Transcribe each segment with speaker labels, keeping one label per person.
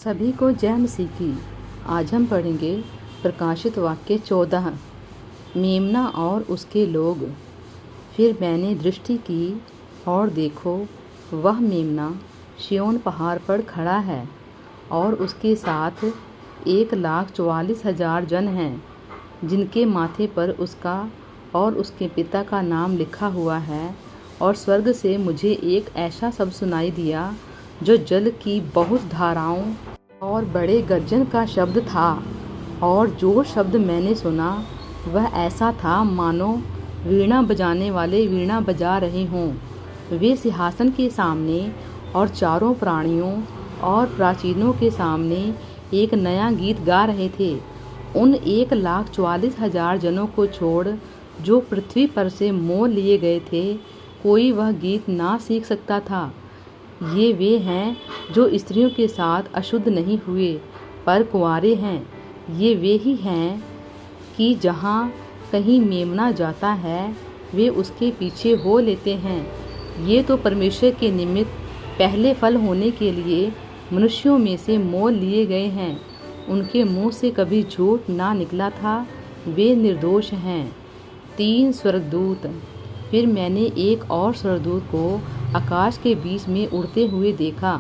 Speaker 1: सभी को जय मसीह की। आज हम पढ़ेंगे प्रकाशित वाक्य 14। मेमना और उसके लोग। फिर मैंने दृष्टि की और देखो, वह मेमना सिय्योन पहाड़ पर खड़ा है और उसके साथ 1,44,000 जन हैं, जिनके माथे पर उसका और उसके पिता का नाम लिखा हुआ है। और स्वर्ग से मुझे एक ऐसा शब्द सुनाई दिया जो जल की बहुत धाराओं और बड़े गर्जन का शब्द था। और जो शब्द मैंने सुना वह ऐसा था मानो वीणा बजाने वाले वीणा बजा रहे हों। वे सिंहासन के सामने और चारों प्राणियों और प्राचीनों के सामने एक नया गीत गा रहे थे। उन 1,44,000 जनों को छोड़ जो पृथ्वी पर से मोल लिए गए थे, कोई वह गीत ना सीख सकता था। ये वे हैं जो स्त्रियों के साथ अशुद्ध नहीं हुए पर कुंवारे हैं। ये वे ही हैं कि जहाँ कहीं मेमना जाता है वे उसके पीछे हो लेते हैं। ये तो परमेश्वर के निमित्त पहले फल होने के लिए मनुष्यों में से मोल लिए गए हैं। उनके मुंह से कभी झूठ ना निकला था, वे निर्दोष हैं। 3 स्वर्गदूत। फिर मैंने एक और स्वर्गदूत को आकाश के बीच में उड़ते हुए देखा,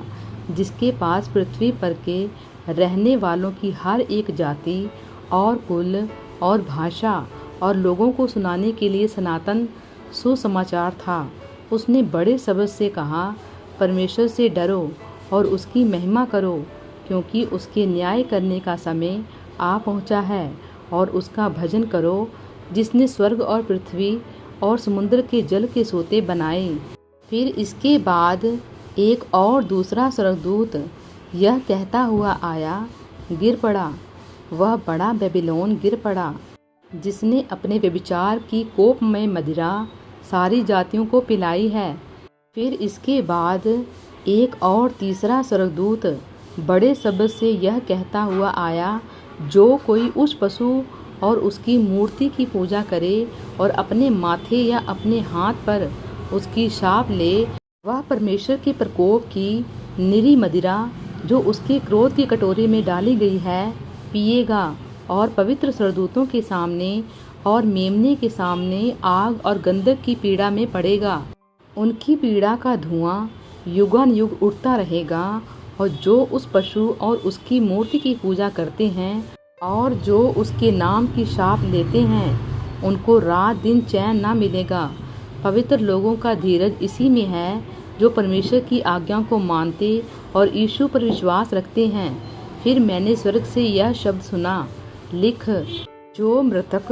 Speaker 1: जिसके पास पृथ्वी पर के रहने वालों की हर एक जाति और कुल और भाषा और लोगों को सुनाने के लिए सनातन सुसमाचार था। उसने बड़े शब्द से कहा, परमेश्वर से डरो और उसकी महिमा करो, क्योंकि उसके न्याय करने का समय आ पहुंचा है। और उसका भजन करो, जिसने स्वर्ग और पृथ्वी और समुद्र के जल के सोते बनाए। फिर इसके बाद एक और दूसरा स्वर्गदूत यह कहता हुआ आया, गिर पड़ा, वह बड़ा बेबीलोन गिर पड़ा, जिसने अपने व्यभिचार की कोपमय मदिरा सारी जातियों को पिलाई है। फिर इसके बाद एक और तीसरा स्वर्गदूत बड़े शब्द से यह कहता हुआ आया, जो कोई उस पशु और उसकी मूर्ति की पूजा करे और अपने माथे या अपने हाथ पर उसकी छाप ले, वह परमेश्वर के प्रकोप की निरी मदिरा जो उसके क्रोध की कटोरे में डाली गई है पिएगा, और पवित्र स्वर्गदूतों के सामने और मेमने के सामने आग और गंधक की पीड़ा में पड़ेगा। उनकी पीड़ा का धुआं युगानुयुग उठता रहेगा। और जो उस पशु और उसकी मूर्ति की पूजा करते हैं और जो उसके नाम की छाप लेते हैं, उनको रात दिन चैन ना मिलेगा। पवित्र लोगों का धीरज इसी में है जो परमेश्वर की आज्ञा को मानते और यीशु पर विश्वास रखते हैं। फिर मैंने स्वर्ग से यह शब्द सुना, लिख, जो मृतक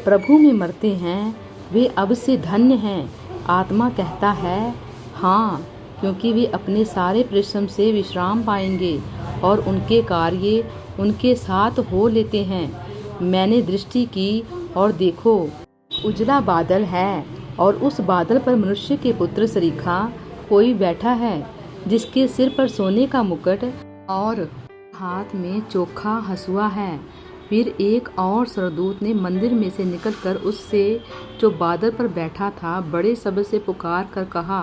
Speaker 1: प्रभु में मरते हैं वे अब से धन्य हैं। आत्मा कहता है, हाँ, क्योंकि वे अपने सारे परिश्रम से विश्राम पाएंगे और उनके कार्य उनके साथ हो लेते हैं। मैंने दृष्टि की और देखो, उजला बादल है और उस बादल पर मनुष्य के पुत्र सरीखा कोई बैठा है, जिसके सिर पर सोने का मुकुट और हाथ में चोखा हंसुआ है। फिर एक और स्वर्गदूत ने मंदिर में से निकलकर उससे जो बादल पर बैठा था बड़े शब्द से पुकार कर कहा,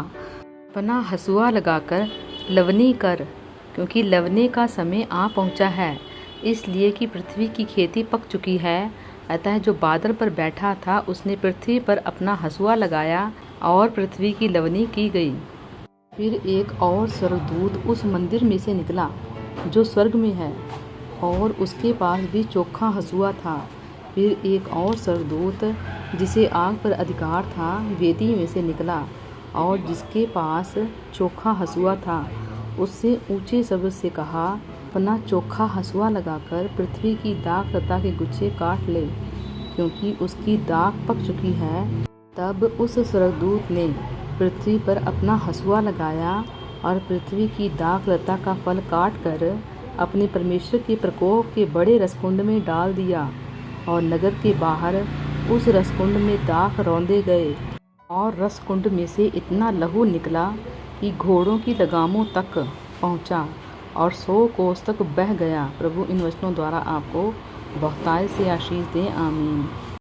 Speaker 1: अपना हंसुआ लगाकर लवनी कर, क्योंकि लवने का समय आ पहुंचा है, इसलिए कि पृथ्वी की खेती पक चुकी है। अतः जो बादल पर बैठा था उसने पृथ्वी पर अपना हंसुआ लगाया और पृथ्वी की लवनी की गई। फिर एक और स्वर्गदूत उस मंदिर में से निकला जो स्वर्ग में है, और उसके पास भी चोखा हंसुआ था। फिर एक और स्वर्गदूत जिसे आग पर अधिकार था वेदी में से निकला, और जिसके पास चोखा हंसुआ था उससे ऊंचे शब्द से कहा, अपना चोखा हंसुआ लगाकर पृथ्वी की दाख लता के गुच्छे काट ले, क्योंकि उसकी दाख पक चुकी है। तब उस स्वर्गदूत ने पृथ्वी पर अपना हंसुआ लगाया और पृथ्वी की दाख लता का फल काट कर अपने परमेश्वर के प्रकोप के बड़े रसकुंड में डाल दिया। और नगर के बाहर उस रसकुंड में दाख रौंदे गए, और रसकुंड में से इतना लहू निकला कि घोड़ों की लगामों तक पहुंचा और 100 कोस तक बह गया। प्रभु इन वचनों द्वारा आपको बहुतायत से आशीष दे। आमीन।